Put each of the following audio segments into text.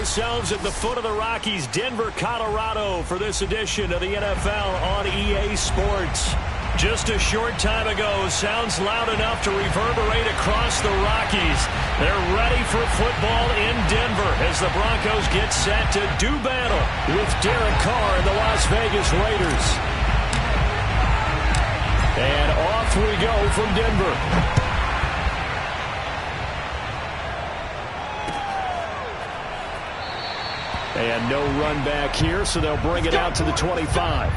ourselves at the foot of the Rockies, Denver, Colorado, for this edition of the NFL on EA Sports. Just a short time ago, sounds loud enough to reverberate across the Rockies. They're ready for football in Denver as the Broncos get set to do battle with Derek Carr and the Las Vegas Raiders. And off we go from Denver. And no run back here, so they'll bring it out to the 25.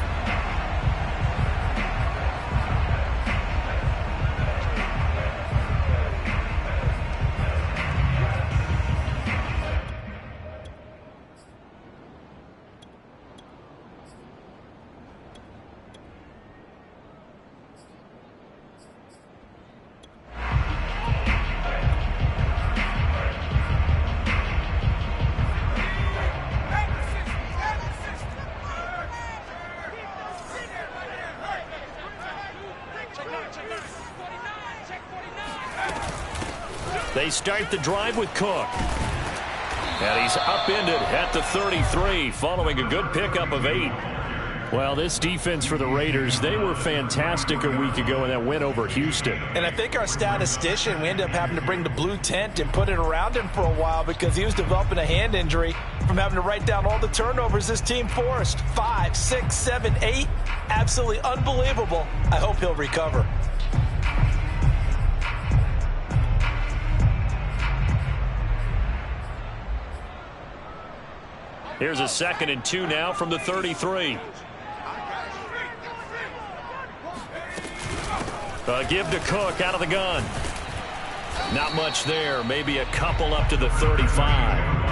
They start the drive with Cook. And he's upended at the 33 following a good pickup of 8. Well, this defense for the Raiders, they were fantastic a week ago in that win over Houston. And I think our statistician, we ended up having to bring the blue tent and put it around him for a while because he was developing a hand injury from having to write down all the turnovers this team forced. 5, 6, 7, 8. Absolutely unbelievable. I hope he'll recover. Here's a 2nd and 2 now from the 33. Give to Cook out of the gun. Not much there. Maybe a couple up to the 35.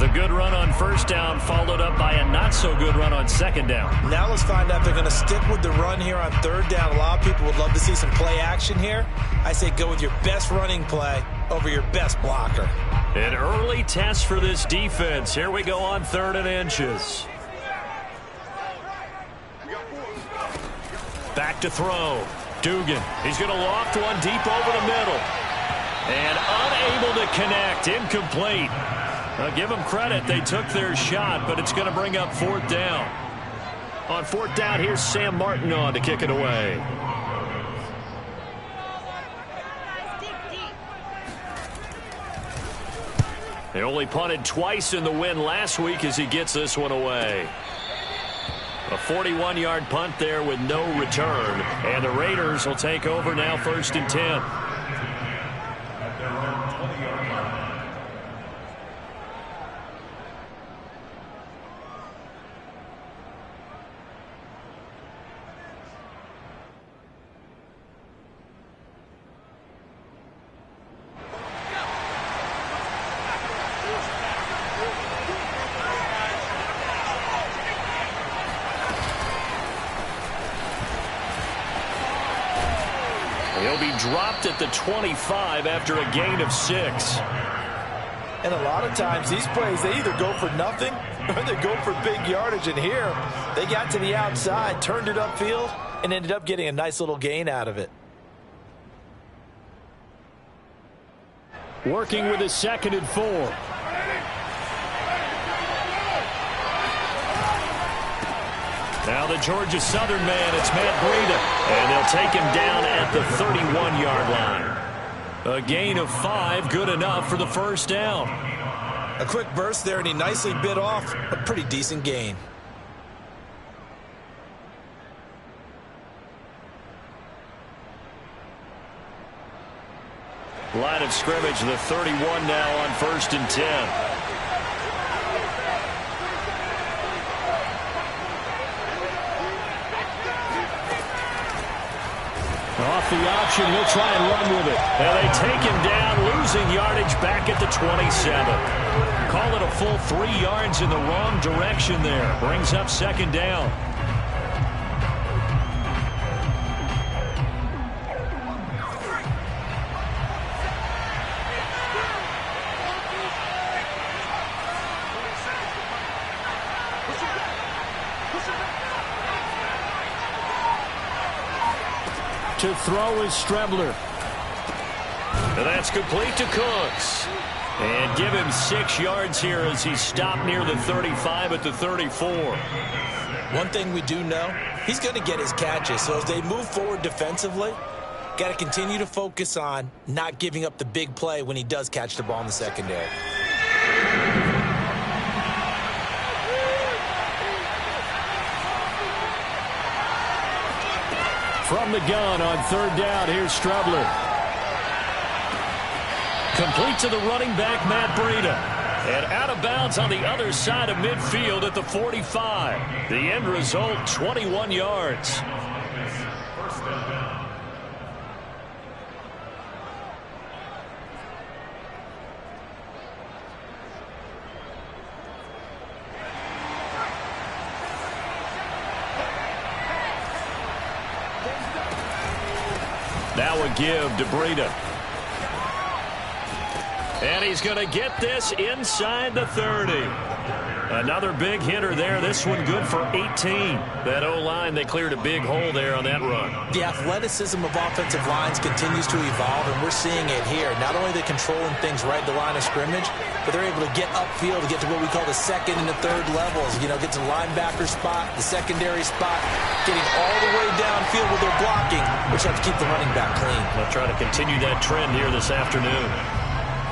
The good run on first down followed up by a not-so-good run on second down. Now let's find out if they're going to stick with the run here on third down. A lot of people would love to see some play action here. I say go with your best running play over your best blocker. An early test for this defense. Here we go on 3rd and inches. Back to throw. Dugan. He's going to loft one deep over the middle. And unable to connect. Incomplete. Give them credit. They took their shot, but it's going to bring up 4th down. On 4th down, here's Sam Martin on to kick it away. They only punted twice in the win last week as he gets this one away. A 41-yard punt there with no return. And the Raiders will take over now 1st and 10. He'll be dropped at the 25 after a gain of 6. And a lot of times these plays, they either go for nothing or they go for big yardage. And here, they got to the outside, turned it upfield, and ended up getting a nice little gain out of it. Working with a 2nd and 4. Now the Georgia Southern man, it's Matt Breida. And they'll take him down at the 31-yard line. A gain of 5, good enough for the 1st down. A quick burst there, and he nicely bit off a pretty decent gain. Line of scrimmage, the 31 now on 1st and 10. Off the option, he'll try and run with it. And they take him down, losing yardage back at the 27. Call it a full 3 yards in the wrong direction there. Brings up 2nd down. To throw is Strebler. And that's complete to Cooks. And give him 6 yards here as he stopped near the 35 at the 34. One thing we do know, he's going to get his catches. So as they move forward defensively, got to continue to focus on not giving up the big play when he does catch the ball in the secondary. From the gun on 3rd down, here's Strubler. Complete to the running back, Matt Breida. And out of bounds on the other side of midfield at the 45. The end result, 21 yards. That would give to Breida. And he's going to get this inside the 30. Another big hitter there. This one good for 18. That O-line, they cleared a big hole there on that run. The athleticism of offensive lines continues to evolve, and we're seeing it here. Not only are they controlling things right at the line of scrimmage, but they're able to get upfield to get to what we call the 2nd and the 3rd levels. You know, get to the linebacker spot, the secondary spot, getting all the way downfield with their blocking, which have to keep the running back clean. They'll try to continue that trend here this afternoon.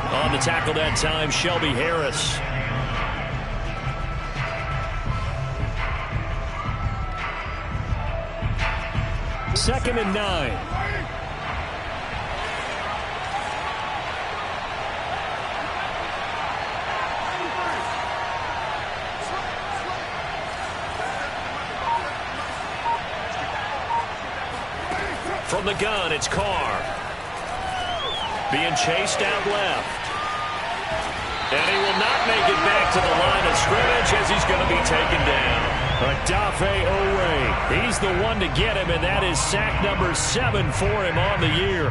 On the tackle that time, Shelby Harris. Second and 9. From the gun, it's Carr. Being chased out left. And he will not make it back to the line of scrimmage as he's going to be taken down. Odafe Oweh, he's the one to get him, and that is sack number 7 for him on the year.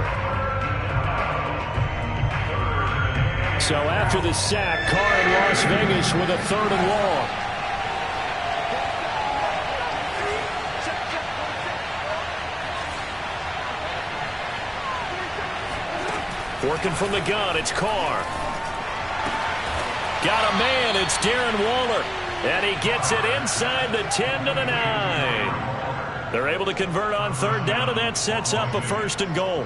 So after the sack, Carr in Las Vegas with a 3rd and long. Working from the gun, it's Carr. Got a man, it's Darren Waller. And he gets it inside the 10 to the 9. They're able to convert on 3rd down, and that sets up a 1st and goal.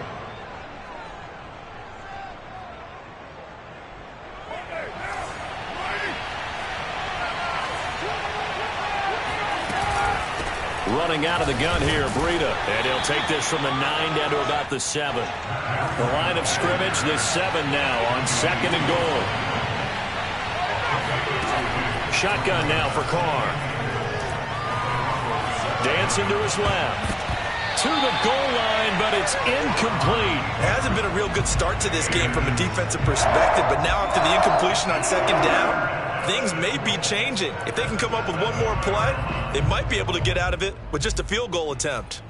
Running out of the gun here, Breida. And he'll take this from the 9 down to about the 7. The line of scrimmage, the 7 now on 2nd and goal. Shotgun now for Carr. Dancing to his left. To the goal line, but it's incomplete. It hasn't been a real good start to this game from a defensive perspective, but now after the incompletion on 2nd down, things may be changing. If they can come up with one more play, they might be able to get out of it with just a field goal attempt.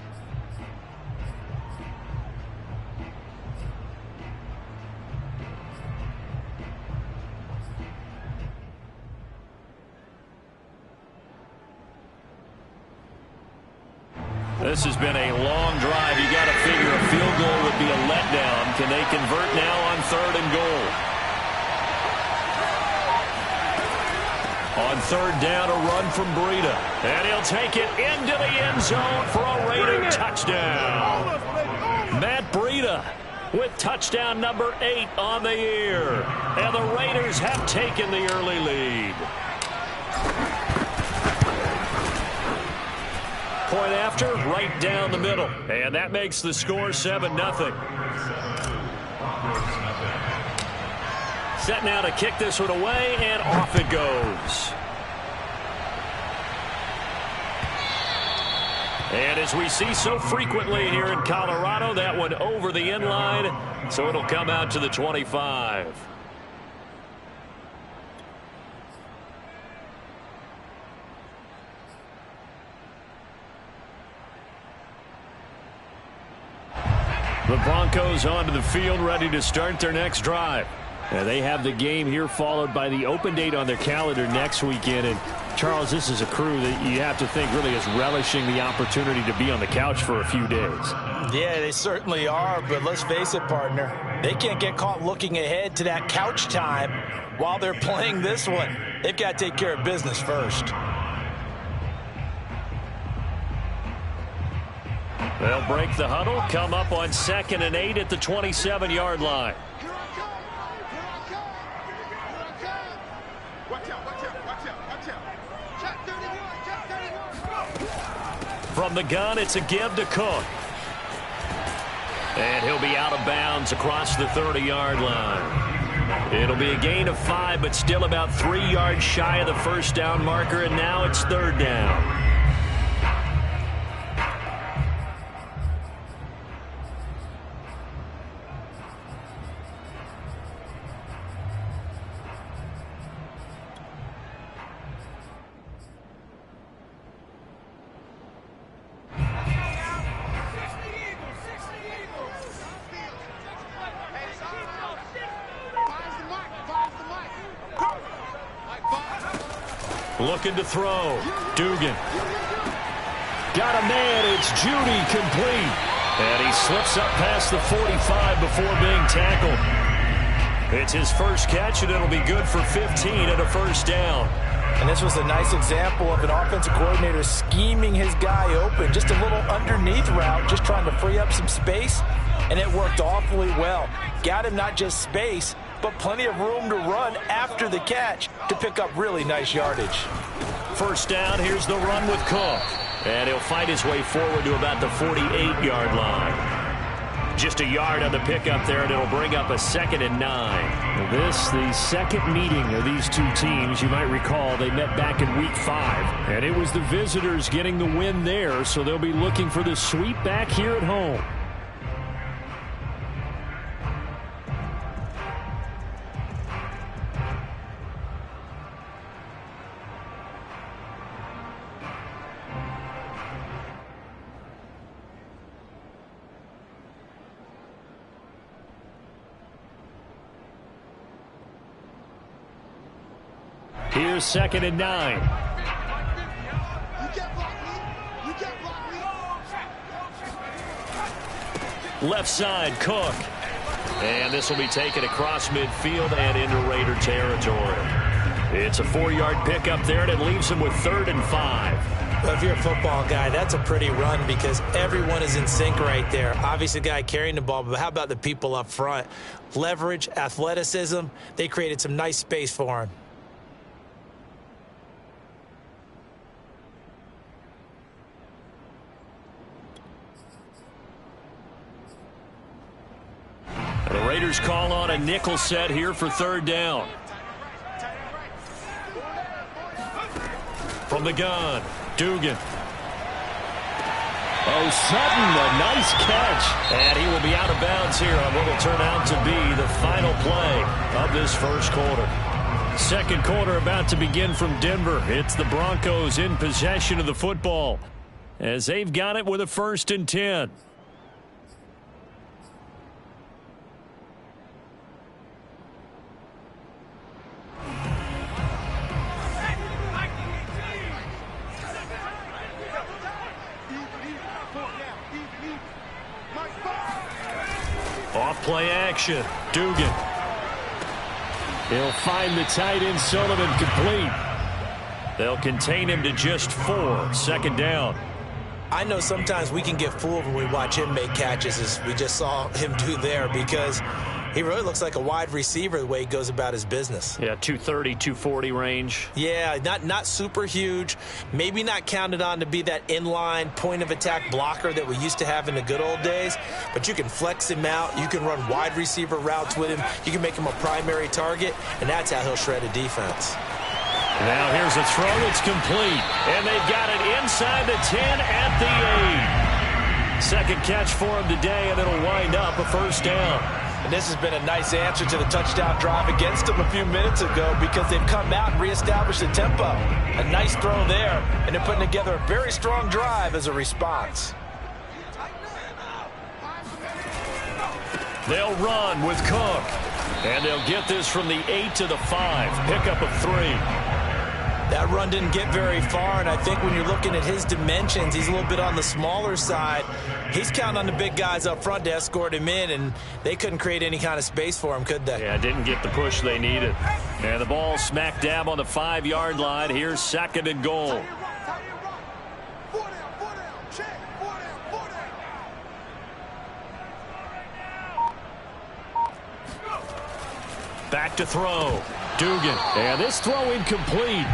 This has been a long drive. You got to figure a field goal would be a letdown. Can they convert now on 3rd and goal? On 3rd down, a run from Breida. And he'll take it into the end zone for a Raider touchdown. Matt Breida with touchdown number 8 on the year. And the Raiders have taken the early lead. Point after, right down the middle. And that makes the score 7-0. Set now to kick this one away, and off it goes. And as we see so frequently here in Colorado, that one over the end line, so it'll come out to the 25. The Broncos onto the field, ready to start their next drive. And they have the game here followed by the open date on their calendar next weekend. And Charles, this is a crew that you have to think really is relishing the opportunity to be on the couch for a few days. Yeah, they certainly are, but let's face it, partner. They can't get caught looking ahead to that couch time while they're playing this one. They've got to take care of business first. They'll break the huddle, come up on 2nd and 8 at the 27-yard line. From the gun, it's a give to Cook. And he'll be out of bounds across the 30-yard line. It'll be a gain of 5, but still about 3 yards shy of the first down marker, and now it's 3rd down. Looking to throw. Dugan. Got a man. It's Judy complete. And he slips up past the 45 before being tackled. It's his first catch, and it'll be good for 15 and a first down. And this was a nice example of an offensive coordinator scheming his guy open. Just a little underneath route, just trying to free up some space, and it worked awfully well. Got him not just space, but plenty of room to run after the catch to pick up really nice yardage. First down, here's the run with Cook. And he'll fight his way forward to about the 48-yard line. Just a yard on the pickup there, and it'll bring up a 2nd and 9. This, the second meeting of these two teams. You might recall they met back in Week 5. And it was the visitors getting the win there, so they'll be looking for the sweep back here at home. Here's 2nd and 9. Left side, Cook. And this will be taken across midfield and into Raider territory. It's a 4-yard pickup there, and it leaves him with 3rd and 5. Well, if you're a football guy, that's a pretty run because everyone is in sync right there. Obviously, the guy carrying the ball, but how about the people up front? Leverage, athleticism, they created some nice space for him. The Raiders call on a nickel set here for 3rd down. From the gun, Dugan. Oh, Sutton, a nice catch. And he will be out of bounds here on what will turn out to be the final play of this first quarter. Second quarter about to begin from Denver. It's the Broncos in possession of the football as they've got it with a 1st and 10. Off play action. Dugan. He'll find the tight end Sullivan complete. They'll contain him to just 4. 2nd down. I know sometimes we can get fooled when we watch him make catches, as we just saw him do there, because he really looks like a wide receiver the way he goes about his business. Yeah, 230, 240 range. Yeah, not super huge. Maybe not counted on to be that inline point-of-attack blocker that we used to have in the good old days. But you can flex him out. You can run wide receiver routes with him. You can make him a primary target, and that's how he'll shred a defense. Now here's a throw that's complete. And they've got it inside the 10 at the 8. Second catch for him today, and it'll wind up a 1st down. And this has been a nice answer to the touchdown drive against them a few minutes ago because they've come out and reestablished the tempo. A nice throw there, and they're putting together a very strong drive as a response. They'll run with Cook. And they'll get this from the 8 to the 5. Pickup of 3. That run didn't get very far, and I think when you're looking at his dimensions, he's a little bit on the smaller side. He's counting on the big guys up front to escort him in, and they couldn't create any kind of space for him, could they? Yeah, didn't get the push they needed. And the ball smack dab on the 5-yard line. Here's 2nd and goal. Back to throw. Dugan. And this throw incomplete.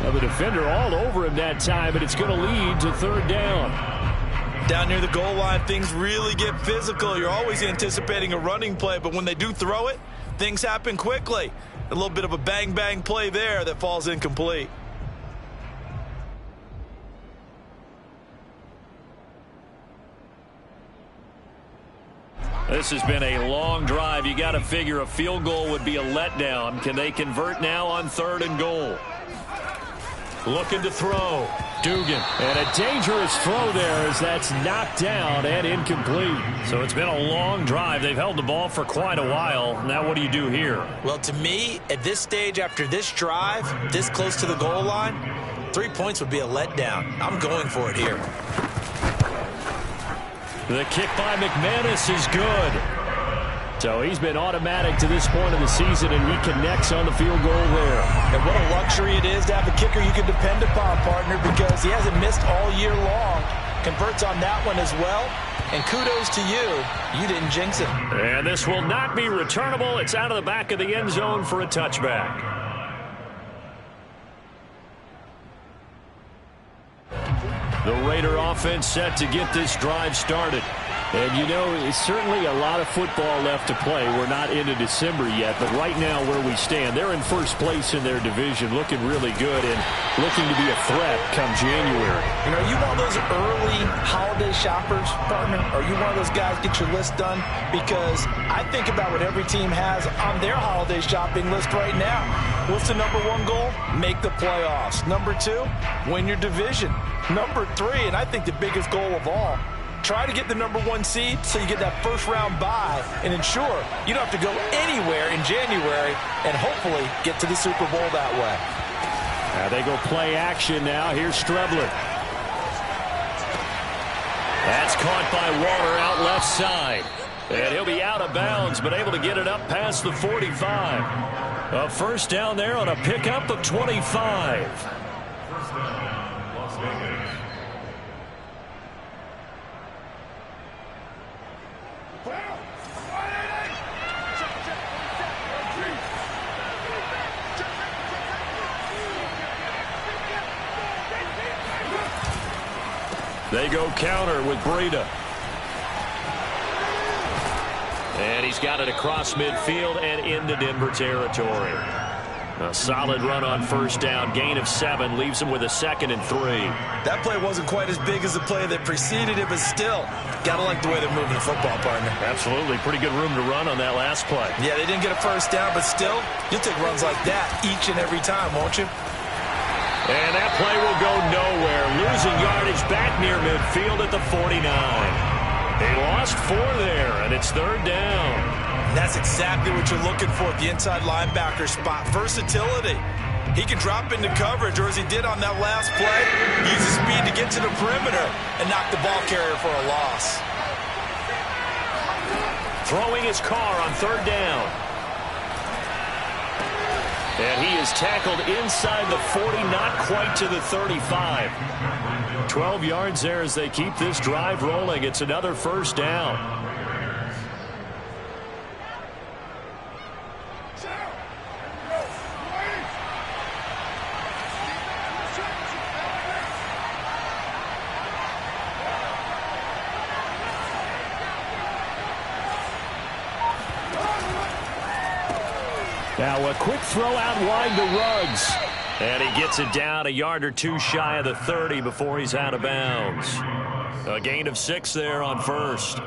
The defender all over him that time, but it's going to lead to 3rd down. Down near the goal line, things really get physical. You're always anticipating a running play, but when they do throw it, things happen quickly. A little bit of a bang-bang play there that falls incomplete. This has been a long drive. You got to figure a field goal would be a letdown. Can they convert now on 3rd and goal? Looking to throw. Dugan. And a dangerous throw there as that's knocked down and incomplete. So it's been a long drive. They've held the ball for quite a while. Now what do you do here? Well, to me, at this stage, after this drive, this close to the goal line, 3 points would be a letdown. I'm going for it here. The kick by McManus is good. So he's been automatic to this point of the season, and he connects on the field goal there. And what a luxury it is to have a kicker you can depend upon, partner, because he hasn't missed all year long. Converts on that one as well. And kudos to you. You didn't jinx it. And this will not be returnable. It's out of the back of the end zone for a touchback. The Raider offense set to get this drive started. And, you know, it's certainly a lot of football left to play. We're not into December yet, but right now where we stand, they're in first place in their division, looking really good and looking to be a threat come January. You know, are you one of those early holiday shoppers, partner? Are you one of those guys get your list done? Because I think about what every team has on their holiday shopping list right now. What's the number 1 goal? Make the playoffs. Number 2, win your division. Number 3, and I think the biggest goal of all, try to get the number 1 seed so you get that first-round bye and ensure you don't have to go anywhere in January and hopefully get to the Super Bowl that way. Now they go play action now. Here's Strebler. That's caught by Waller out left side. And he'll be out of bounds, but able to get it up past the 45. A first down there on a pickup of 25. They go counter with Breida. And he's got it across midfield and into Denver territory. A solid run on first down. Gain of 7 leaves him with a 2nd and 3. That play wasn't quite as big as the play that preceded it, but still, got to like the way they're moving the football, partner. Absolutely. Pretty good room to run on that last play. Yeah, they didn't get a first down, but still, you'll take runs like that each and every time, won't you? And that play will go nowhere. Losing yardage back near midfield at the 49. They lost 4 there, and it's 3rd down. And that's exactly what you're looking for at the inside linebacker spot. Versatility. He can drop into coverage, or as he did on that last play, use his speed to get to the perimeter and knock the ball carrier for a loss. Throwing his car on 3rd down. And he is tackled inside the 40, not quite to the 35. 12 yards there as they keep this drive rolling. It's another first down. Now a quick throw out wide to Ruggs. And he gets it down a yard or 2 shy of the 30 before he's out of bounds. A gain of 6 there on first. A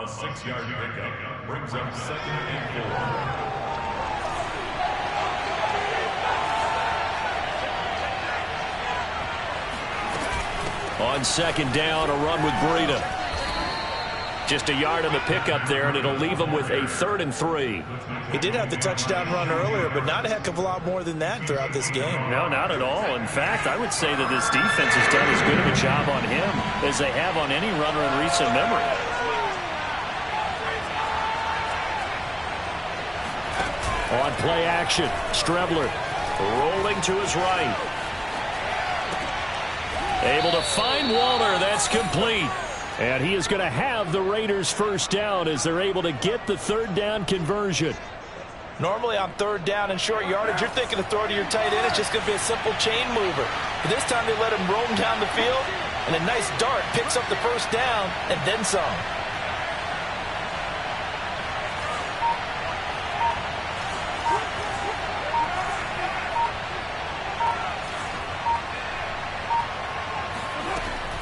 6-yard pickup brings up 2nd and 4. On 2nd down, a run with Breida. Just a yard on the pickup there, and it'll leave them with a 3rd and 3. He did have the touchdown run earlier, but not a heck of a lot more than that throughout this game. No, not at all. In fact, I would say that this defense has done as good of a job on him as they have on any runner in recent memory. On play action, Strebler rolling to his right. Able to find Waller. That's complete. And he is going to have the Raiders first down as they're able to get the 3rd down conversion. Normally on 3rd down and short yardage, you're thinking of throwing to your tight end. It's just going to be a simple chain mover. But this time they let him roam down the field, and a nice dart picks up the first down and then some.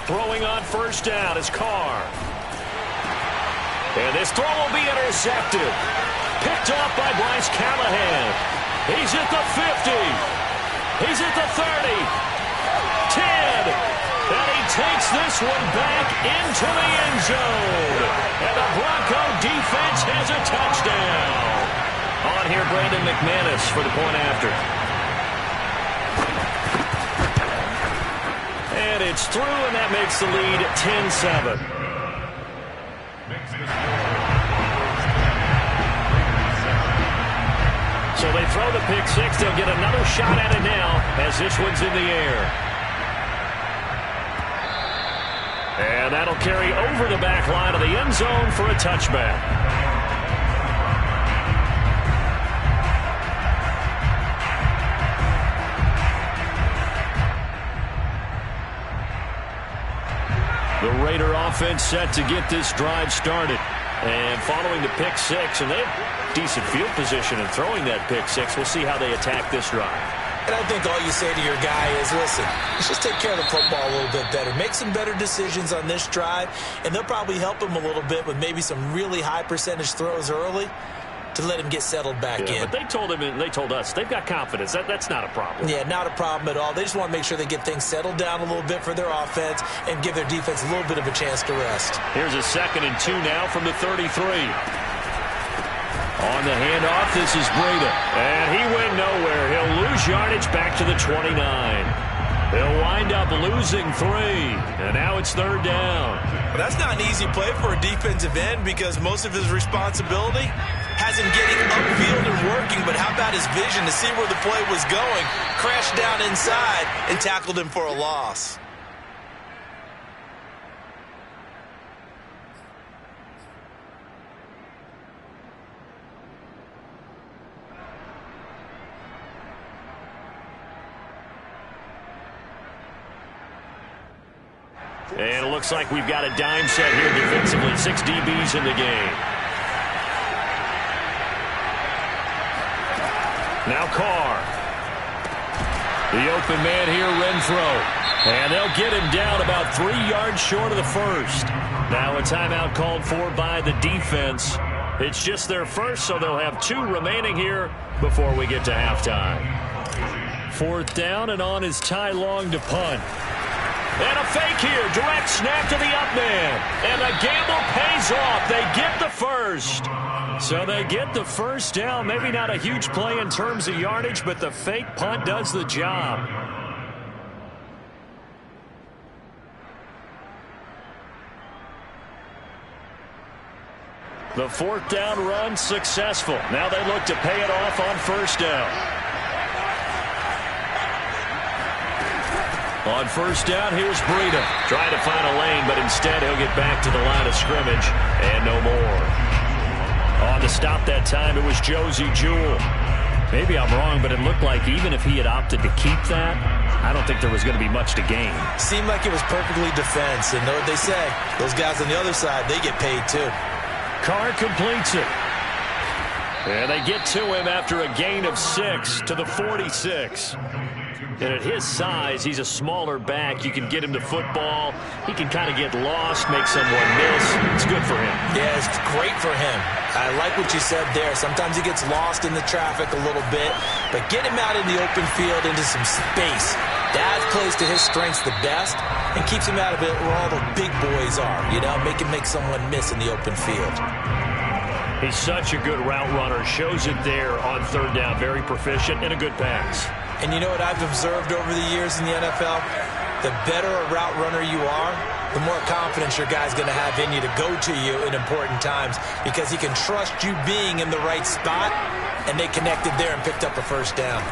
Throwing on first down is Carr. And this throw will be intercepted. Picked off by Bryce Callahan. He's at the 50. He's at the 30. 10. And he takes this one back into the end zone. And the Bronco defense has a touchdown. On here, Brandon McManus for the point after. And it's through, and that makes the lead 10-7. So they throw the pick six. They'll get another shot at it now as this one's in the air. And that'll carry over the back line of the end zone for a touchback. The Raider offense set to get this drive started. And following the pick six, and they have decent field position in throwing that pick six. We'll see how they attack this drive. And I think all you say to your guy is, listen, let's just take care of the football a little bit better. Make some better decisions on this drive, and they'll probably help him a little bit with maybe some really high percentage throws early to let him get settled back in. But they told him, and they told us, they've got confidence. That's not a problem. Yeah, not a problem at all. They just want to make sure they get things settled down a little bit for their offense and give their defense a little bit of a chance to rest. Here's a 2nd and 2 now from the 33. On the handoff, this is Breida. And he went nowhere. He'll lose yardage back to the 29. He'll wind up losing 3. And now it's 3rd down. Well, that's not an easy play for a defensive end because most of his responsibility has him getting upfield and working. But how about his vision to see where the play was going? Crashed down inside and tackled him for a loss. And it looks like we've got a dime set here defensively. 6 DBs in the game. Now Carr. The open man here, Renfro. And they'll get him down about 3 yards short of the first. Now a timeout called for by the defense. It's just their first, so they'll have 2 remaining here before we get to halftime. 4th down, and on is Ty Long to punt. And a fake here. Direct snap to the up man. And the gamble pays off. They get the first. So they get the first down. Maybe not a huge play in terms of yardage, but the fake punt does the job. The 4th down run successful. Now they look to pay it off on 1st down. On 1st down, here's Breida. Trying to find a lane, but instead he'll get back to the line of scrimmage and no more. On the stop that time, it was Josie Jewell. Maybe I'm wrong, but it looked like even if he had opted to keep that, I don't think there was going to be much to gain. Seemed like it was perfectly defense, and know what they say. Those guys on the other side, they get paid too. Carr completes it. And they get to him after a gain of 6 to the 46. And at his size, he's a smaller back. You can get him the football. He can kind of get lost, make someone miss. It's good for him. Yeah, it's great for him. I like what you said there. Sometimes he gets lost in the traffic a little bit, but get him out in the open field into some space. That plays to his strengths the best and keeps him out of it where all the big boys are. You know, make him make someone miss in the open field. He's such a good route runner. Shows it there on third down. Very proficient and a good pass. And you know what I've observed over the years in the NFL? The better a route runner you are, the more confidence your guy's going to have in you to go to you in important times because he can trust you being in the right spot, and they connected there and picked up a first down.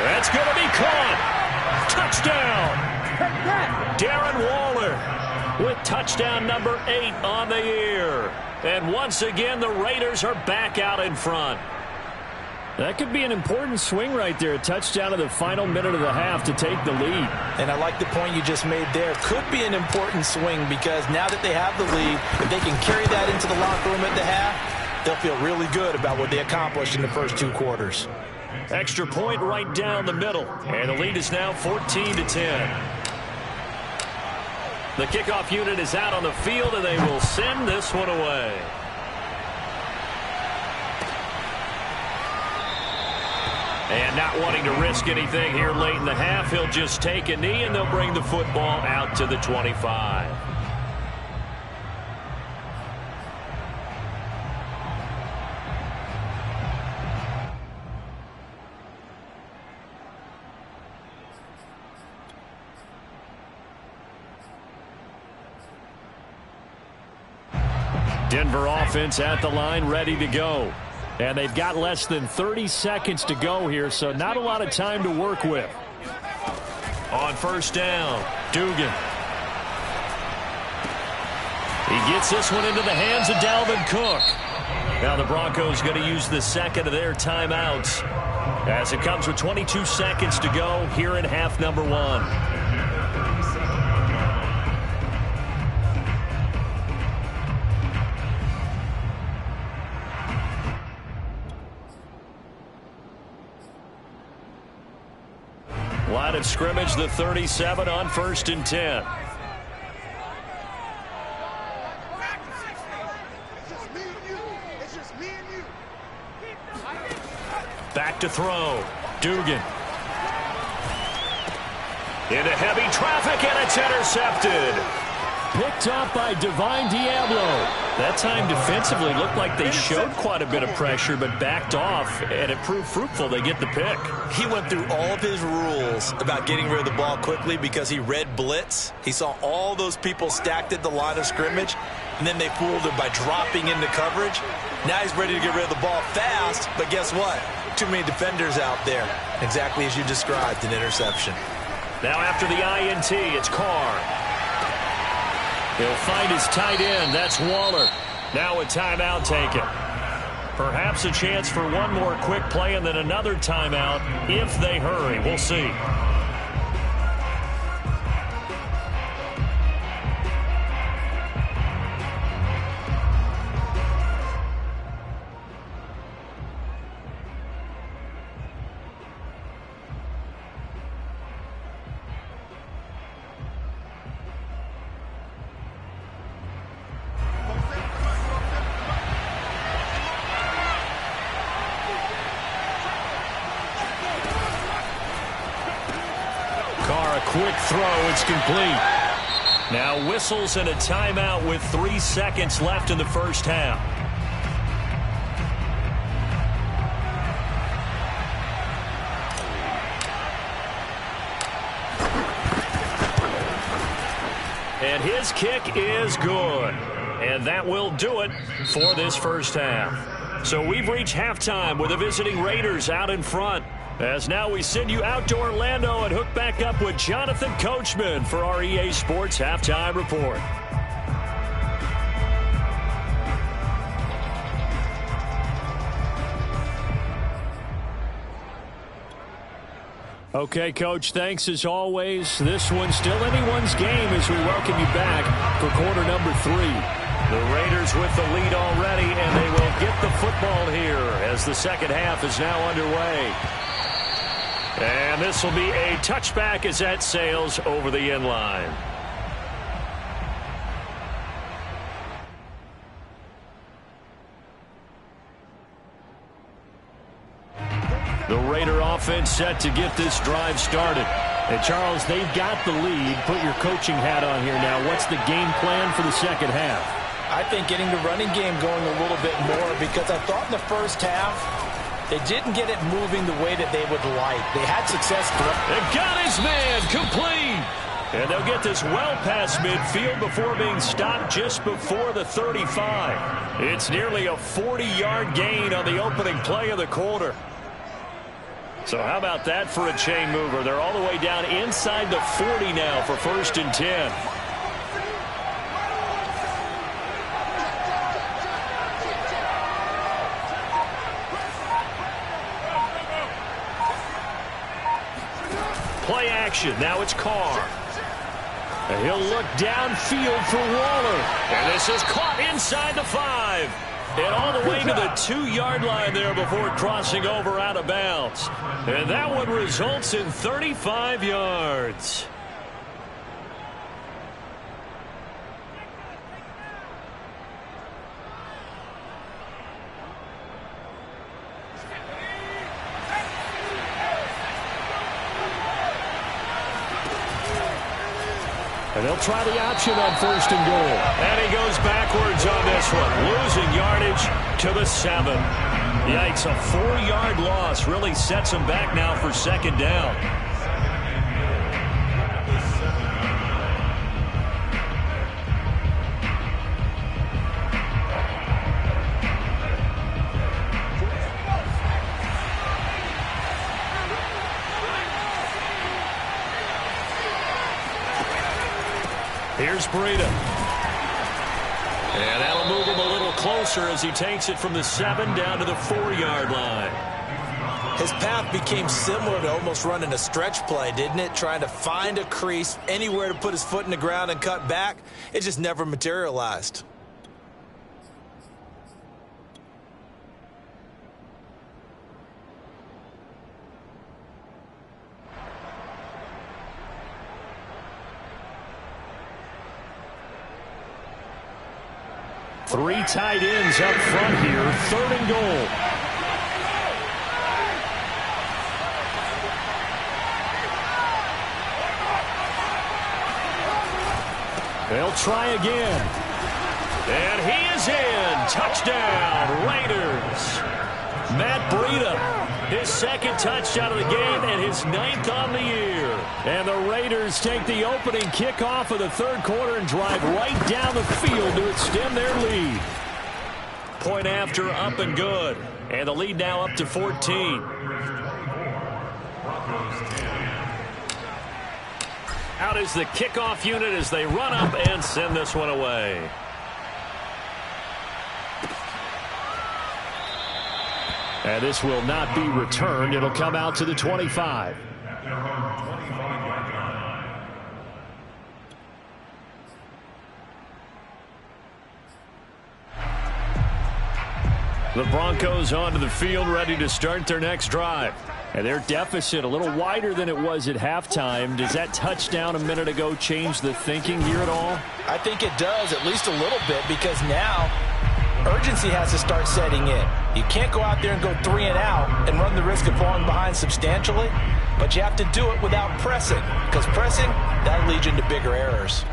That's going to be caught. Touchdown. Darren Waller with touchdown number 8 on the year. And once again, the Raiders are back out in front. That could be an important swing right there. A touchdown in the final minute of the half to take the lead. And I like the point you just made there. Could be an important swing because now that they have the lead, if they can carry that into the locker room at the half, they'll feel really good about what they accomplished in the first 2 quarters. Extra point right down the middle. And the lead is now 14-10. The kickoff unit is out on the field, and they will send this one away. And not wanting to risk anything here late in the half, he'll just take a knee, and they'll bring the football out to the 25. Denver offense at the line, ready to go. And they've got less than 30 seconds to go here, so not a lot of time to work with. On first down, Dugan. He gets this one into the hands of Dalvin Cook. Now the Broncos going to use the second of their timeouts as it comes with 22 seconds to go here in half number 1. Line of scrimmage, the 37 on 1st and 10. Back to throw. Dugan. Into heavy traffic, and it's intercepted. Picked off by Divine Diablo. That time defensively looked like they showed quite a bit of pressure, but backed off, and it proved fruitful. They get the pick. He went through all of his rules about getting rid of the ball quickly because he read blitz. He saw all those people stacked at the line of scrimmage, and then they fooled him by dropping into coverage. Now he's ready to get rid of the ball fast, but guess what? Too many defenders out there. Exactly as you described, an interception. Now after the INT, it's Carr. He'll find his tight end. That's Waller. Now a timeout taken. Perhaps a chance for one more quick play and then another timeout if they hurry. We'll see. Quick throw, it's complete. Now whistles and a timeout with 3 seconds left in the first half. And his kick is good. And that will do it for this first half. So we've reached halftime with the visiting Raiders out in front. As now we send you out to Orlando and hook back up with Jonathan Coachman for our EA Sports Halftime Report. Okay, Coach, thanks as always. This one's still anyone's game as we welcome you back for quarter number 3. The Raiders with the lead already, and they will get the football here as the second half is now underway. And this will be a touchback as that sails over the end line. The Raider offense set to get this drive started. And Charles, they've got the lead. Put your coaching hat on here now. What's the game plan for the second half? I think getting the running game going a little bit more, because I thought in the first half they didn't get it moving the way that they would like. They had success. They got his man complete. And they'll get this well past midfield before being stopped just before the 35. It's nearly a 40-yard gain on the opening play of the quarter. So how about that for a chain mover? They're all the way down inside the 40 now for 1st and 10. Play action. Now it's Carr. And he'll look downfield for Waller. And this is caught inside the 5. And all the way to the 2-yard line there before crossing over out of bounds. And that one results in 35 yards. And they'll try the option on 1st and goal. And he goes backwards on this one, losing yardage to the 7. Yikes, a 4-yard loss really sets him back now for 2nd down. Here's Breida. And that'll move him a little closer as he takes it from the 7 down to the 4-yard line. His path became similar to almost running a stretch play, didn't it? Trying to find a crease, anywhere to put his foot in the ground and cut back. It just never materialized. Three tight ends up front here, 3rd and goal. They'll try again. And he is in. Touchdown, Raiders. Matt Breida, his 2nd touchdown of the game and his 9th on the year. And the Raiders take the opening kickoff of the 3rd quarter and drive right down the field to extend their lead. Point after, up and good. And the lead now up to 14. Out is the kickoff unit as they run up and send this one away. And this will not be returned. It'll come out to the 25. The Broncos onto the field, ready to start their next drive. And their deficit a little wider than it was at halftime. Does that touchdown a minute ago change the thinking here at all? I think it does, at least a little bit, because now urgency has to start setting in. You can't go out there and go 3 and out and run the risk of falling behind substantially, but you have to do it without pressing, because pressing, that leads you into bigger errors.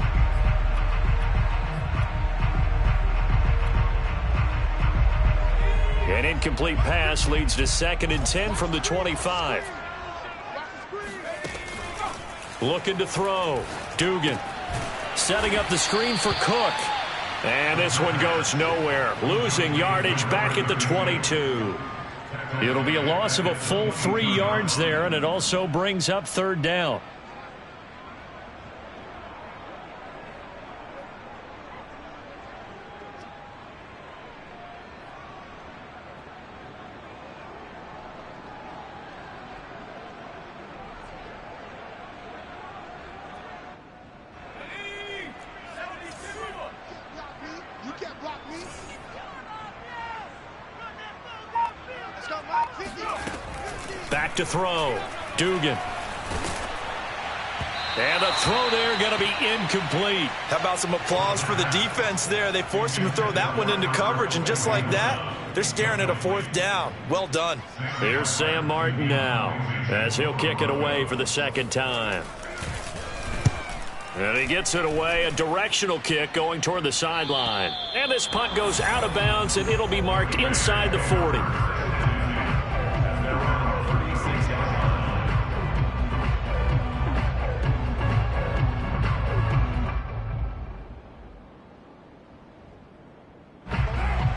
An incomplete pass leads to 2nd and 10 from the 25. Looking to throw. Dugan setting up the screen for Cook. And this one goes nowhere. Losing yardage back at the 22. It'll be a loss of a full 3 yards there, and it also brings up 3rd down. Back to throw. Dugan. And the throw there going to be incomplete. How about some applause for the defense there? They forced him to throw that one into coverage, and just like that, they're staring at a 4th down. Well done. Here's Sam Martin now as he'll kick it away for the 2nd time. And he gets it away, a directional kick going toward the sideline. And this punt goes out of bounds, and it'll be marked inside the 40.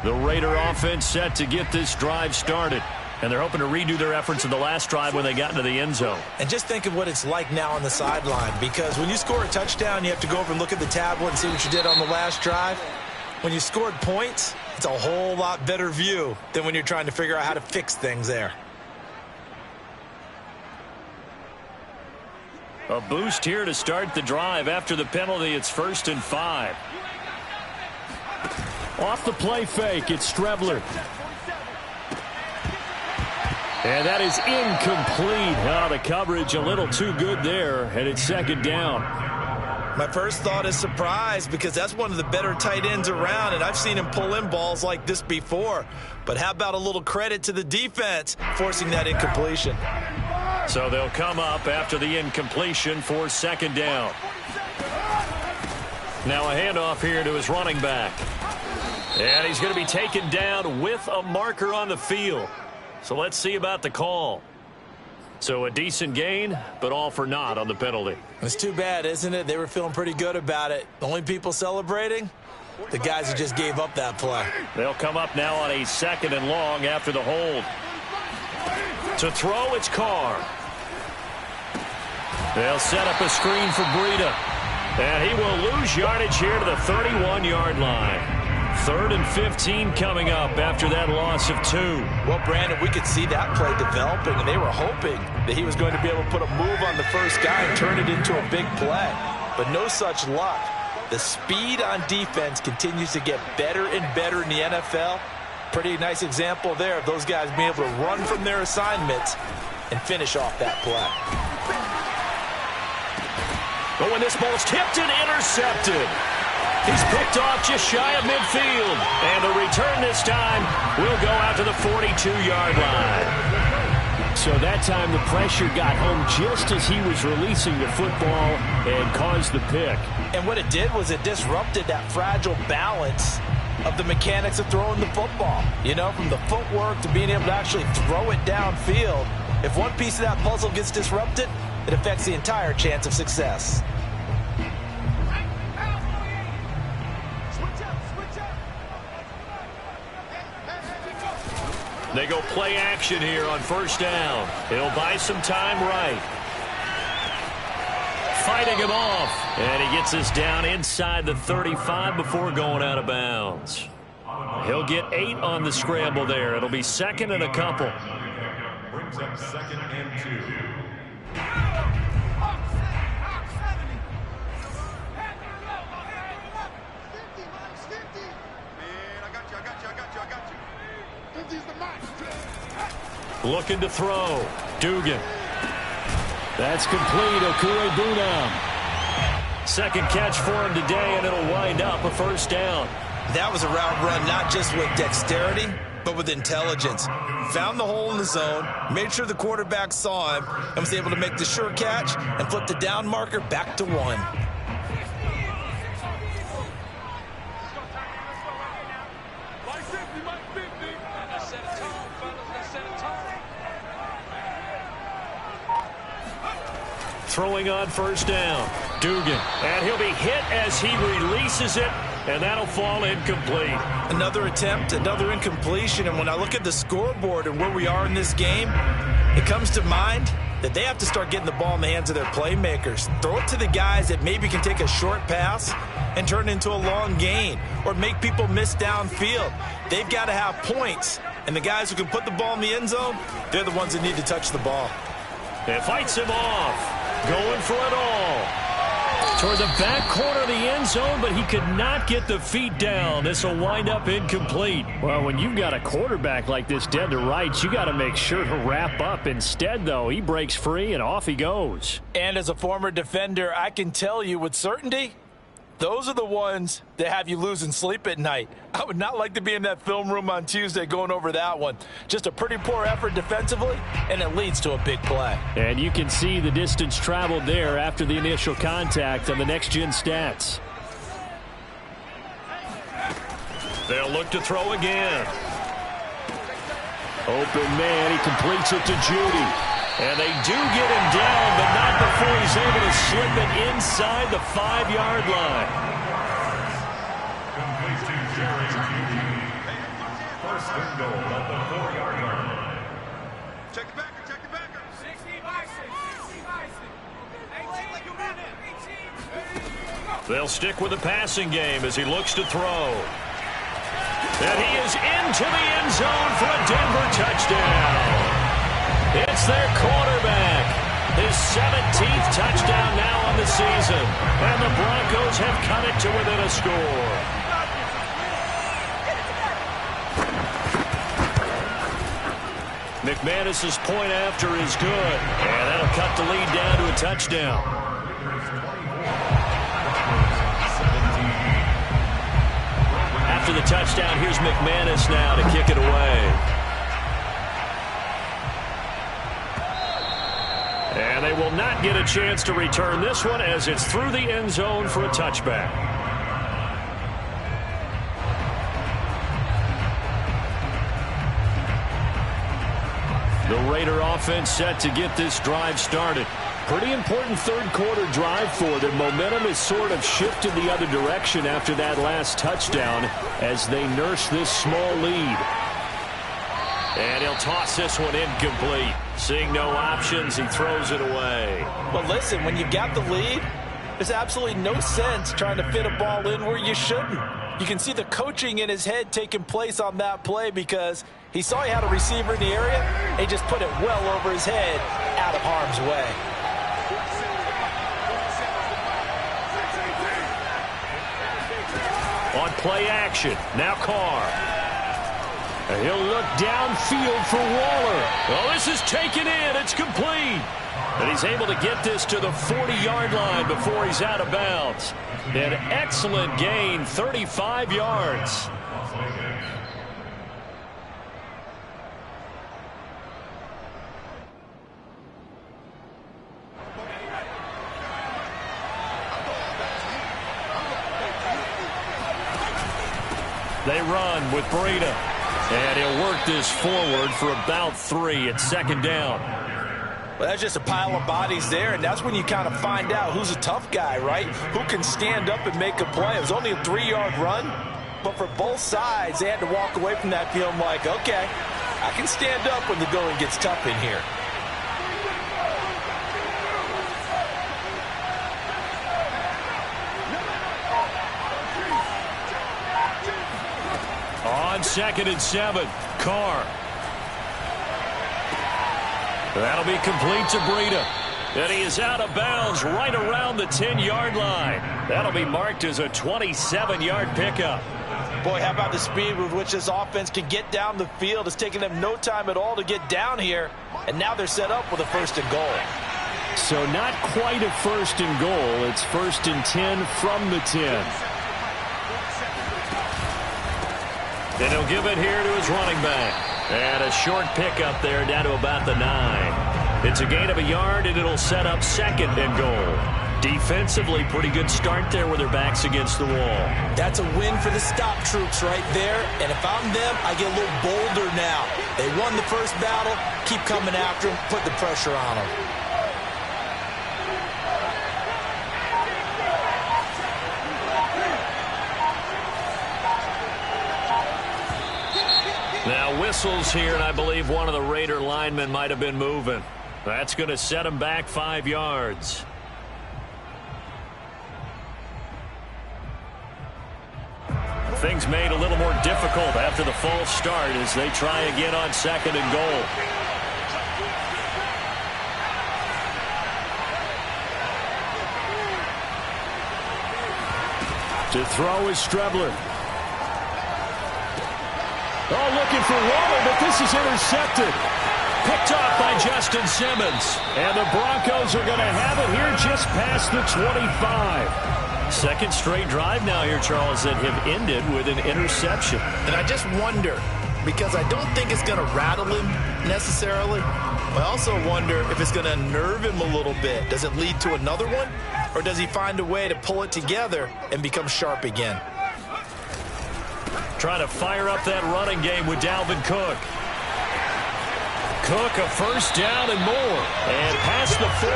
The Raider offense set to get this drive started. And they're hoping to redo their efforts in the last drive when they got into the end zone. And just think of what it's like now on the sideline, because when you score a touchdown, you have to go over and look at the tablet and see what you did on the last drive. When you scored points, it's a whole lot better view than when you're trying to figure out how to fix things there. A boost here to start the drive. After the penalty, it's 1st and 5. Off the play fake, it's Strebler. And that is incomplete. Oh, the coverage a little too good there, and it's 2nd down. My first thought is surprise, because that's one of the better tight ends around, and I've seen him pull in balls like this before. But how about a little credit to the defense forcing that incompletion? So they'll come up after the incompletion for 2nd down. Now a handoff here to his running back. And he's going to be taken down with a marker on the field. So let's see about the call. So a decent gain, but all for naught on the penalty. It's too bad, isn't it? They were feeling pretty good about it. The only people celebrating, the guys who just gave up that play. They'll come up now on a 2nd and long after the hold. To throw, it's Carr. They'll set up a screen for Breida. And he will lose yardage here to the 31-yard line. 3rd and 15 coming up after that loss of 2. Well, Brandon, we could see that play developing, and they were hoping that he was going to be able to put a move on the first guy and turn it into a big play. But no such luck. The speed on defense continues to get better and better in the NFL. Pretty nice example there of those guys being able to run from their assignments and finish off that play. But when this ball's tipped and intercepted, he's picked off just shy of midfield. And the return this time will go out to the 42-yard line. So that time the pressure got home just as he was releasing the football and caused the pick. And what it did was it disrupted that fragile balance of the mechanics of throwing the football. You know, from the footwork to being able to actually throw it downfield. If one piece of that puzzle gets disrupted, it affects the entire chance of success. They go play action here on 1st down. He'll buy some time right. Fighting him off. And he gets us down inside the 35 before going out of bounds. He'll get 8 on the scramble there. It'll be 2nd and a couple. Brings up 2nd and 2. Looking to throw. Dugan. That's complete. Okue-Bunam. 2nd catch for him today, and it'll wind up a 1st down. That was a route run not just with dexterity, but with intelligence. Found the hole in the zone, made sure the quarterback saw him, and was able to make the sure catch and flip the down marker back to 1. Throwing on 1st down. Dugan. And he'll be hit as he releases it, and that'll fall incomplete. Another attempt, another incompletion, and when I look at the scoreboard and where we are in this game, it comes to mind that they have to start getting the ball in the hands of their playmakers. Throw it to the guys that maybe can take a short pass and turn it into a long gain or make people miss downfield. They've got to have points, and the guys who can put the ball in the end zone, they're the ones that need to touch the ball. It fights him off. Going for it all. toward the back corner of the end zone, but he could not get the feet down. This will wind up incomplete. Well, when you've got a quarterback like this dead to rights, you got to make sure to wrap up. Instead, though, he breaks free and off he goes. And as a former defender, I can tell you with certainty, those are the ones that have you losing sleep at night. I would not like to be in that film room on Tuesday going over that one. Just a pretty poor effort defensively, and it leads to a big play. And you can see the distance traveled there after the initial contact on the next-gen stats. They'll look to throw again. Open man, he completes it to Judy. And they do get him down, but not before he's able to slip it inside the 5-yard line. Complete to Jerry Judy. First and goal at the 4-yard line. Check it back, check it back. 60 by 6, 18. They'll stick with the passing game as he looks to throw. And he is into the end zone for a Denver touchdown. It's their quarterback. His 17th touchdown now on the season. And the Broncos have cut it to within a score. McManus's point after is good. And that'll cut the lead down to a touchdown. After the touchdown, here's McManus now to kick it away. And they will not get a chance to return this one as it's through the end zone for a touchback. The Raider offense set to get this drive started. Pretty important third-quarter drive for them. Momentum has sort of shifted the other direction after that last touchdown as they nurse this small lead. And he'll toss this one incomplete. Seeing no options, he throws it away. Well, listen, when you got the lead, there's absolutely no sense trying to fit a ball in where you shouldn't. You can see the coaching in his head taking place on that play because he saw he had a receiver in the area, and he just put it well over his head out of harm's way. On play action, now Carr. He'll look downfield for Waller. Well, this is taken in. It's complete. And he's able to get this to the 40-yard line before he's out of bounds. An excellent gain, 35 yards. They run with Breida. And he'll work this forward for about 3 at second down. Well, that's just a pile of bodies there, and that's when you kind of find out who's a tough guy, right? Who can stand up and make a play. It was only a 3-yard run, but for both sides, they had to walk away from that feeling like, okay, I can stand up when the going gets tough in here. On 2nd and 7, Carr. That'll be complete to Breida. And he is out of bounds right around the 10-yard line. That'll be marked as a 27-yard pickup. Boy, how about the speed with which this offense can get down the field? It's taking them no time at all to get down here. And now they're set up with a 1st and goal. So not quite a 1st and goal. It's 1st and 10 from the 10. Then he'll give it here to his running back. And a short pickup there down to about the 9. It's a gain of a yard, and it'll set up 2nd and goal. Defensively, pretty good start there with their backs against the wall. That's a win for the stop troops right there. And if I'm them, I get a little bolder now. They won the first battle. Keep coming after them. Put the pressure on them. Now whistles here, and I believe one of the Raider linemen might have been moving. That's going to set him back 5 yards. Things made a little more difficult after the false start as they try again on 2nd and goal. To throw is Strebler. Oh, looking for Waller, but this is intercepted. Picked off by Justin Simmons. And the Broncos are going to have it here just past the 25. Second straight drive now here, Charles, that have ended with an interception. And I just wonder, because I don't think it's going to rattle him necessarily. I also wonder if it's going to unnerve him a little bit. Does it lead to another one? Or does he find a way to pull it together and become sharp again? Trying to fire up that running game with Dalvin Cook. Cook, a first down and more. And past the 40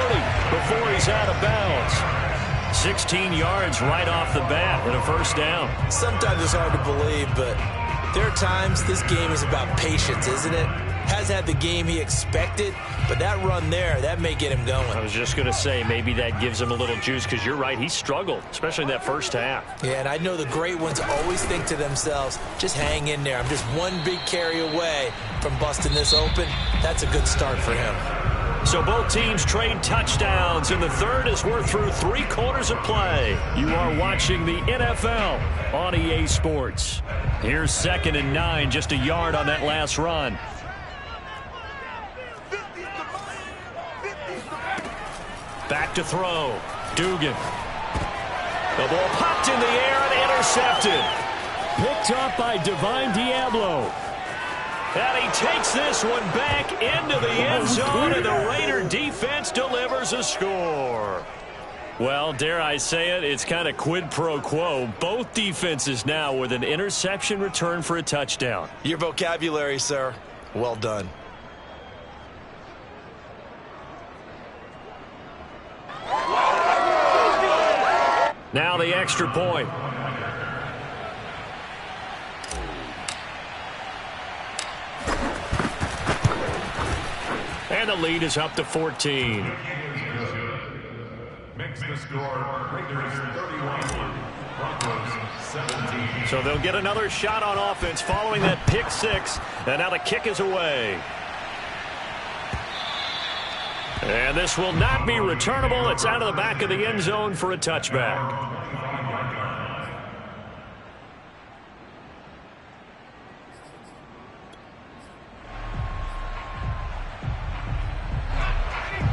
before he's out of bounds. 16 yards right off the bat and a first down. Sometimes it's hard to believe, but there are times this game is about patience, isn't it? Has had the game he expected, but that run there, that may get him going. I was just going to say, maybe that gives him a little juice, because you're right, he struggled, especially in that first half. Yeah, and I know the great ones always think to themselves, just hang in there. I'm just one big carry away from busting this open. That's a good start for him. So both teams trade touchdowns in the third as we're through 3 quarters of play. You are watching the NFL on EA Sports. Here's 2nd and 9, just a yard on that last run. Back to throw. Dugan. The ball popped in the air and intercepted. Picked up by Divine Diablo. And he takes this one back into the end zone, and the Raider defense delivers a score. Well, dare I say it, it's kind of quid pro quo. Both defenses now with an interception return for a touchdown. Your vocabulary, sir. Well done. Now the extra point. And the lead is up to 14. Makes the score Raiders 31, Broncos 17. So they'll get another shot on offense following that pick 6. And now the kick is away. And this will not be returnable. It's out of the back of the end zone for a touchback.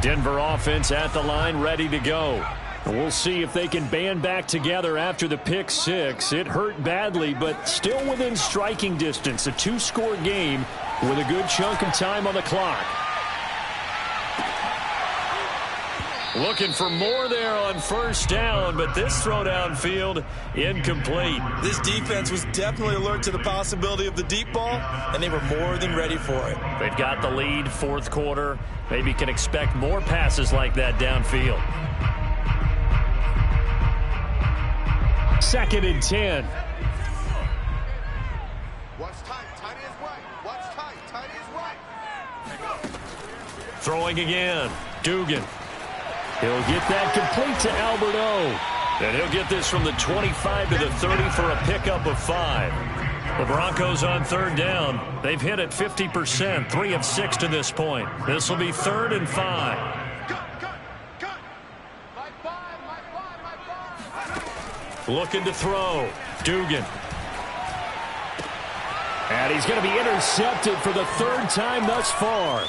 Denver offense at the line, ready to go. We'll see if they can band back together after the pick 6. It hurt badly, but still within striking distance. A 2-score game with a good chunk of time on the clock. Looking for more there on first down, but this throw downfield incomplete. This defense was definitely alert to the possibility of the deep ball, and they were more than ready for it. They've got the lead, 4th quarter. Maybe can expect more passes like that downfield. 2nd and 10. Watch tight, tight is right. Watch tight, tight is right. Throwing again. Dugan. He'll get that complete to Albert O. And he'll get this from the 25 to the 30 for a pickup of 5. The Broncos on 3rd down. They've hit it 50%, 3 of 6 to this point. This will be 3rd and 5. Looking to throw. Dugan. And he's going to be intercepted for the 3rd time thus far.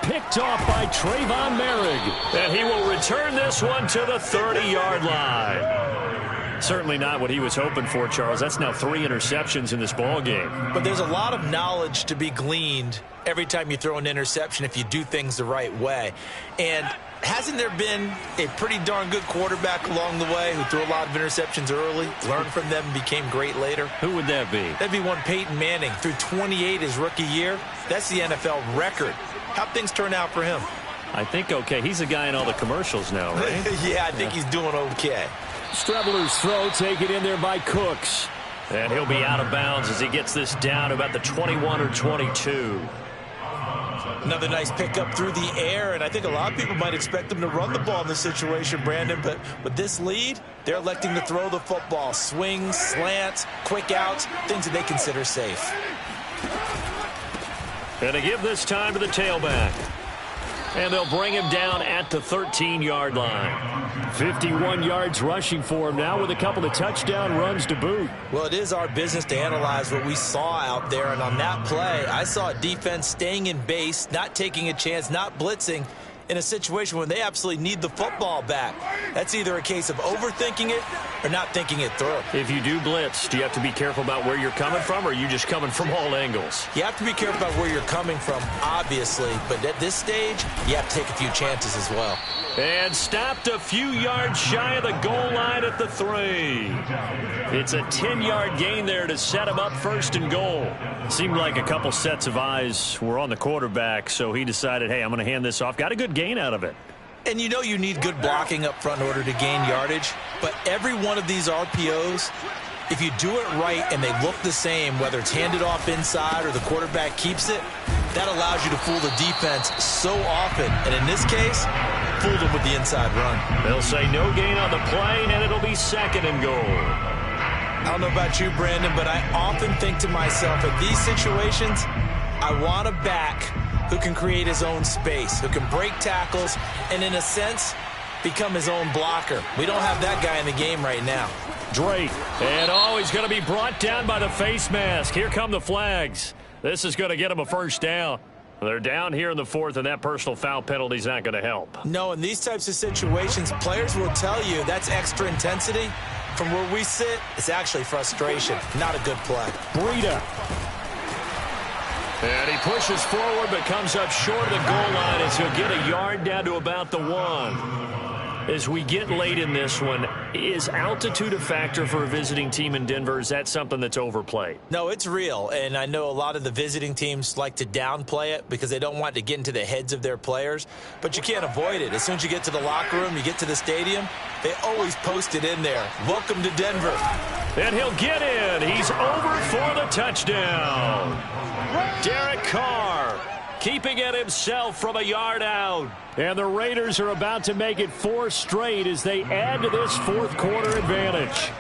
Picked off by Trayvon Merrick. And he will return this one to the 30-yard line. Certainly not what he was hoping for, Charles. That's now 3 interceptions in this ball game. But there's a lot of knowledge to be gleaned every time you throw an interception if you do things the right way. And hasn't there been a pretty darn good quarterback along the way who threw a lot of interceptions early, learned from them, and became great later? Who would that be? That'd be one Peyton Manning. Threw 28 his rookie year. That's the NFL record. How'd things turn out for him? I think okay. He's the guy in all the commercials now, right? Yeah, I think he's doing okay. Strebler's throw taken in there by Cooks. And he'll be out of bounds as he gets this down about the 21 or 22. Another nice pickup through the air, and I think a lot of people might expect them to run the ball in this situation, Brandon, but with this lead, they're electing to throw the football. Swings, slants, quick outs, things that they consider safe. And to give this time to the tailback. And they'll bring him down at the 13-yard line. 51 yards rushing for him now with a couple of touchdown runs to boot. Well, it is our business to analyze what we saw out there. And on that play, I saw a defense staying in base, not taking a chance, not blitzing in a situation when they absolutely need the football back. That's either a case of overthinking it or not thinking it through. If you do blitz, do you have to be careful about where you're coming from, or are you just coming from all angles? You have to be careful about where you're coming from, obviously. But at this stage, you have to take a few chances as well. And stopped a few yards shy of the goal line at the 3. It's a 10-yard gain there to set him up first and goal. Seemed like a couple sets of eyes were on the quarterback, so he decided, hey, I'm going to hand this off. Got a good gain out of it. And you know you need good blocking up front in order to gain yardage. But every one of these RPOs, if you do it right and they look the same, whether it's handed off inside or the quarterback keeps it, that allows you to fool the defense so often. And in this case, fooled them with the inside run. They'll say no gain on the play, and it'll be second and goal. I don't know about you, Brandon, but I often think to myself, in these situations, I want a back who can create his own space, who can break tackles, and in a sense, become his own blocker. We don't have that guy in the game right now. Drake, and he's going to be brought down by the face mask. Here come the flags. This is going to get him a first down. They're down here in the 4th, and that personal foul penalty is not going to help. No, in these types of situations, players will tell you that's extra intensity. From where we sit, it's actually frustration. Not a good play. Breida. And he pushes forward but comes up short of the goal line as he'll get a yard down to about the 1. As we get late in this one, is altitude a factor for a visiting team in Denver? Is that something that's overplayed? No, it's real, and I know a lot of the visiting teams like to downplay it because they don't want to get into the heads of their players, but you can't avoid it. As soon as you get to the locker room, you get to the stadium, they always post it in there. Welcome to Denver. And he'll get in. He's over for the touchdown. Derek Carr keeping it himself from a yard out. And the Raiders are about to make it 4 straight as they add to this 4th quarter advantage.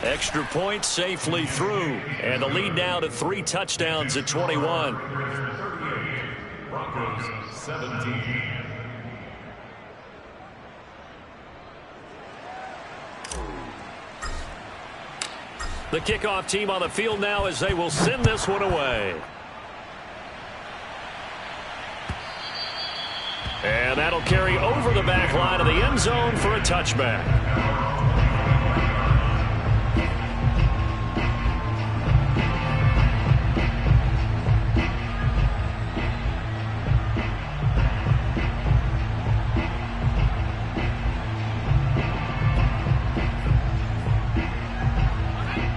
Extra point safely through. And the lead now to 3 touchdowns at 21. Broncos 17. The kickoff team on the field now as they will send this one away. And that'll carry over the back line of the end zone for a touchback.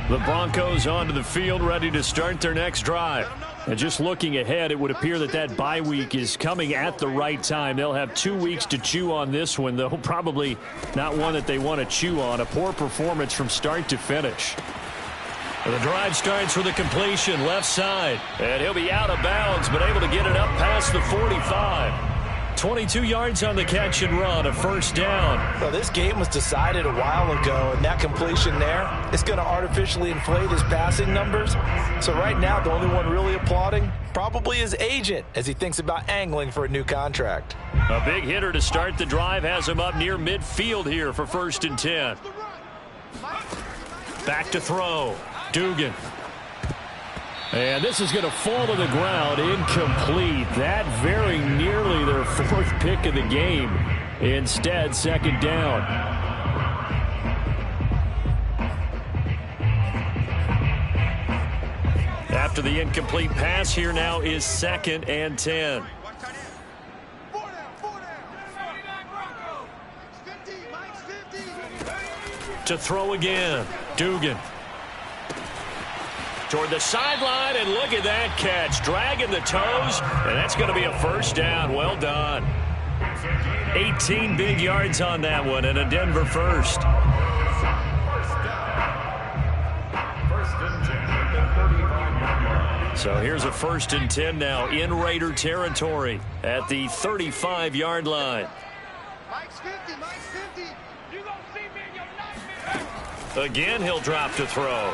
The Broncos onto the field, ready to start their next drive. And just looking ahead, it would appear that bye week is coming at the right time. They'll have 2 weeks to chew on this one, though probably not one that they want to chew on. A poor performance from start to finish. The drive starts with a completion left side. And he'll be out of bounds, but able to get it up past the 45. 22 yards on the catch and run, a first down. So this game was decided a while ago, and that completion there is going to artificially inflate his passing numbers. So right now, the only one really applauding probably his agent as he thinks about angling for a new contract. A big hitter to start the drive has him up near midfield here for 1st and 10. Back to throw. Dugan. And this is going to fall to the ground, incomplete. That very nearly their 4th pick of the game. Instead, 2nd down. After the incomplete pass, here now is 2nd and 10. To throw again, Dugan. Toward the sideline, and look at that catch. Dragging the toes, and that's going to be a first down. Well done. 18 big yards on that one, and a Denver first. So here's a 1st and 10 now in Raider territory at the 35-yard line. Mike's 50, Mike's 50. You gonna see me in your nightmare. Again, he'll drop to throw.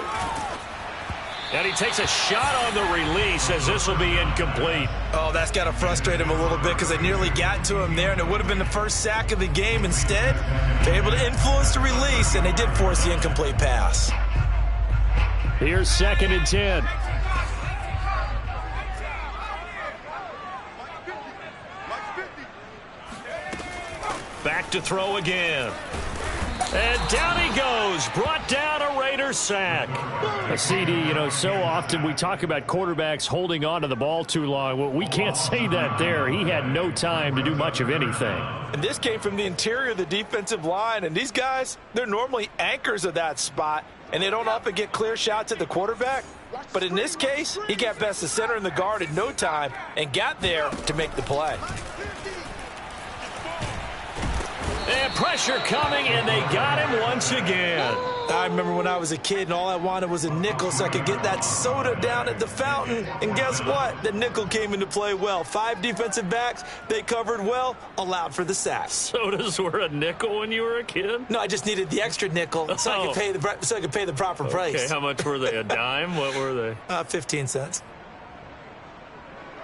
And he takes a shot on the release as this will be incomplete. Oh, that's got to frustrate him a little bit because they nearly got to him there, and it would have been the first sack of the game. Instead, they're able to influence the release, and they did force the incomplete pass. Here's 2nd and 10. Back to throw again. And down he goes. Brought down a Raider sack. A CD, so often we talk about quarterbacks holding on to the ball too long. Well, we can't say that there. He had no time to do much of anything. And this came from the interior of the defensive line. And these guys, they're normally anchors of that spot. And they don't often get clear shots at the quarterback. But in this case, he got past the center and the guard in no time and got there to make the play. And pressure coming, and they got him once again. I remember when I was a kid and all I wanted was a nickel so I could get that soda down at the fountain. And guess what? The nickel came into play well. 5 defensive backs, they covered well, allowed for the sacks. Sodas were a nickel when you were a kid? No, I just needed the extra nickel so I could pay the proper price. Okay, how much were they? A dime? What were they? 15 cents.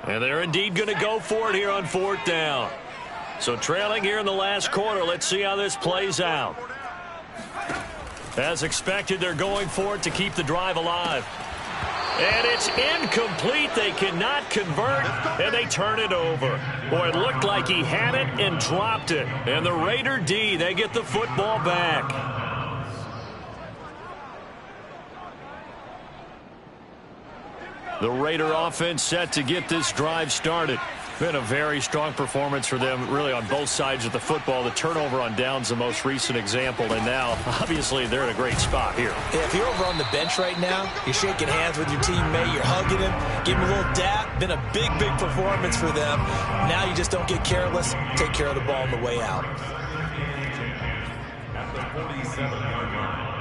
And they're indeed going to go for it here on 4th down. So trailing here in the last quarter, let's see how this plays out. As expected, they're going for it to keep the drive alive. And it's incomplete. They cannot convert, and they turn it over. Boy, it looked like he had it and dropped it. And the Raider D, they get the football back. The Raider offense set to get this drive started. Been a very strong performance for them, really, on both sides of the football. The turnover on downs, the most recent example, and now, obviously, they're in a great spot here. Yeah, if you're over on the bench right now, you're shaking hands with your teammate, you're hugging him, give him a little dap. Been a big, big performance for them. Now you just don't get careless. Take care of the ball on the way out. At the 47-yard line.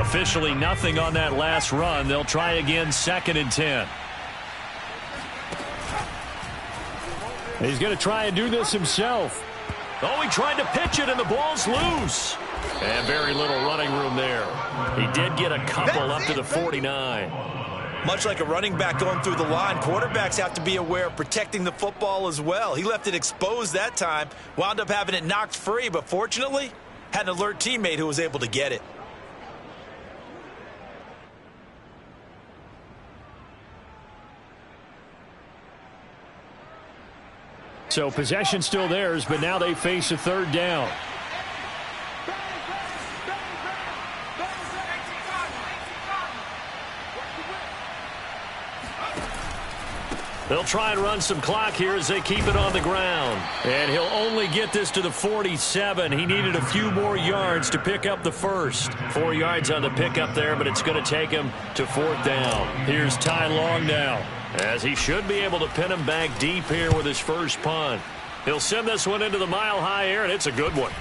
Officially nothing on that last run. They'll try again, 2nd and 10. He's going to try and do this himself. Oh, he tried to pitch it, and the ball's loose. And very little running room there. He did get a couple up to the 49. Much like a running back going through the line, quarterbacks have to be aware of protecting the football as well. He left it exposed that time, wound up having it knocked free, but fortunately, had an alert teammate who was able to get it. So possession still theirs, but now they face a 3rd down. They'll try and run some clock here as they keep it on the ground. And he'll only get this to the 47. He needed a few more yards to pick up the first. 4 yards on the pickup there, but it's going to take him to 4th down. Here's Ty Long now, as he should be able to pin him back deep here with his first punt. He'll send this one into the mile-high air, and it's a good one.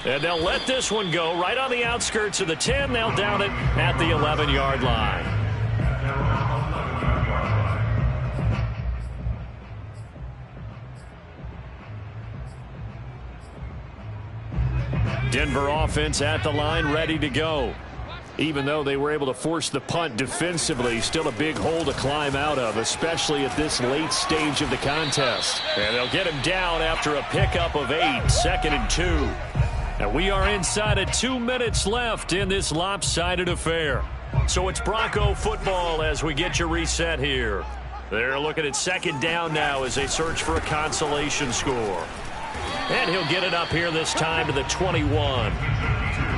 And they'll let this one go right on the outskirts of the 10. They'll down it at the 11-yard line. Denver offense at the line, ready to go. Even though they were able to force the punt defensively, still a big hole to climb out of, especially at this late stage of the contest. And they'll get him down after a pickup of 8, 2nd and 2. And we are inside of 2 minutes left in this lopsided affair. So it's Bronco football as we get you reset here. They're looking at 2nd down now as they search for a consolation score. And he'll get it up here this time to the 21.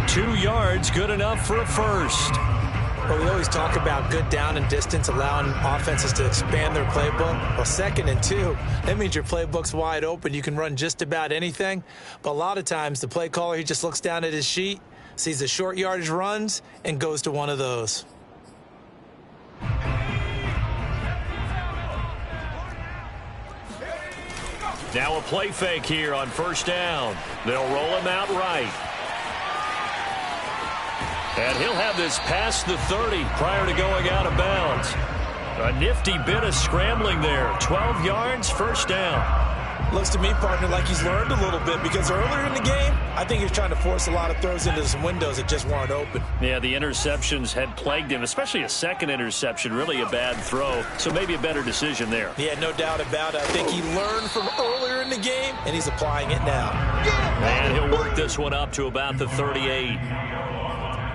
2 yards, good enough for a first. Well, we always talk about good down and distance, allowing offenses to expand their playbook. Well, 2nd and 2, that means your playbook's wide open. You can run just about anything. But a lot of times, the play caller, he just looks down at his sheet, sees the short yardage runs, and goes to one of those. Now a play fake here on 1st down. They'll roll him out right. And he'll have this past the 30 prior to going out of bounds. A nifty bit of scrambling there. 12 yards, 1st down. Looks to me, partner, like he's learned a little bit because earlier in the game, I think he was trying to force a lot of throws into some windows that just weren't open. Yeah, the interceptions had plagued him, especially a second interception, really a bad throw. So maybe a better decision there. Yeah, no doubt about it. I think he learned from earlier in the game, and he's applying it now. And he'll work this one up to about the 38.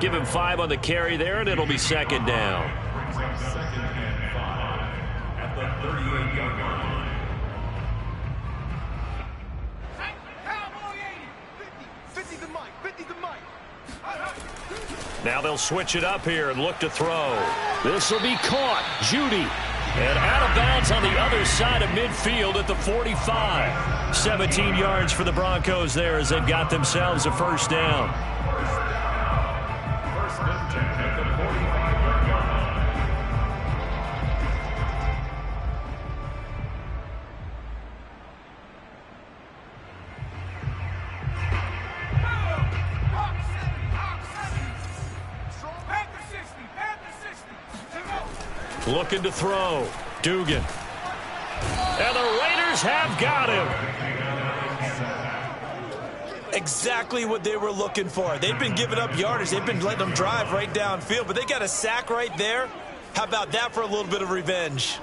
Give him 5 on the carry there, and it'll be second down. Second and 5 at the 38-yard line. Now they'll switch it up here and look to throw. This will be caught. Judy. And out of bounds on the other side of midfield at the 45. 17 yards for the Broncos there as they've got themselves a first down. First and 10 at the 45-yard line. Looking to throw. Dugan. And the Raiders have got him. Exactly what they were looking for. They've been giving up yardage. They've been letting them drive right downfield, but they got a sack right there. How about that for a little bit of revenge?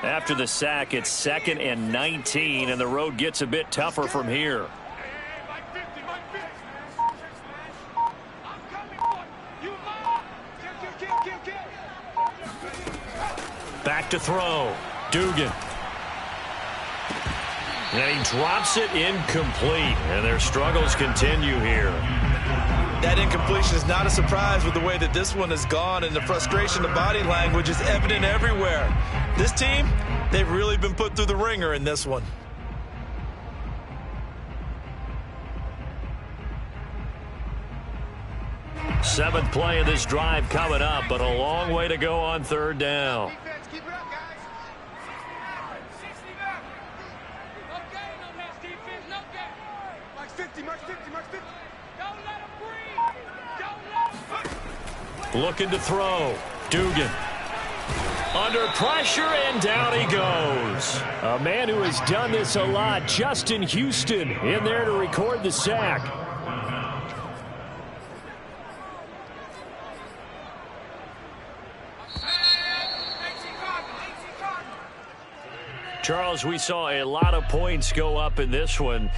After the sack, it's 2nd and 19, and the road gets a bit tougher from here. Back to throw. Dugan. And he drops it incomplete. And their struggles continue here. That incompletion is not a surprise with the way that this one has gone, and the frustration, the body language is evident everywhere. This team, they've really been put through the ringer in this one. Seventh play of this drive coming up, but a long way to go on third down. Keep it up, guys. Mark 50, Mark 50, Mark 50. Don't let him breathe. Don't let him. Looking to throw. Dugan. Under pressure, and down he goes. A man who has done this a lot, Justin Houston, in there to record the sack. Charles, we saw a lot of points go up in this one.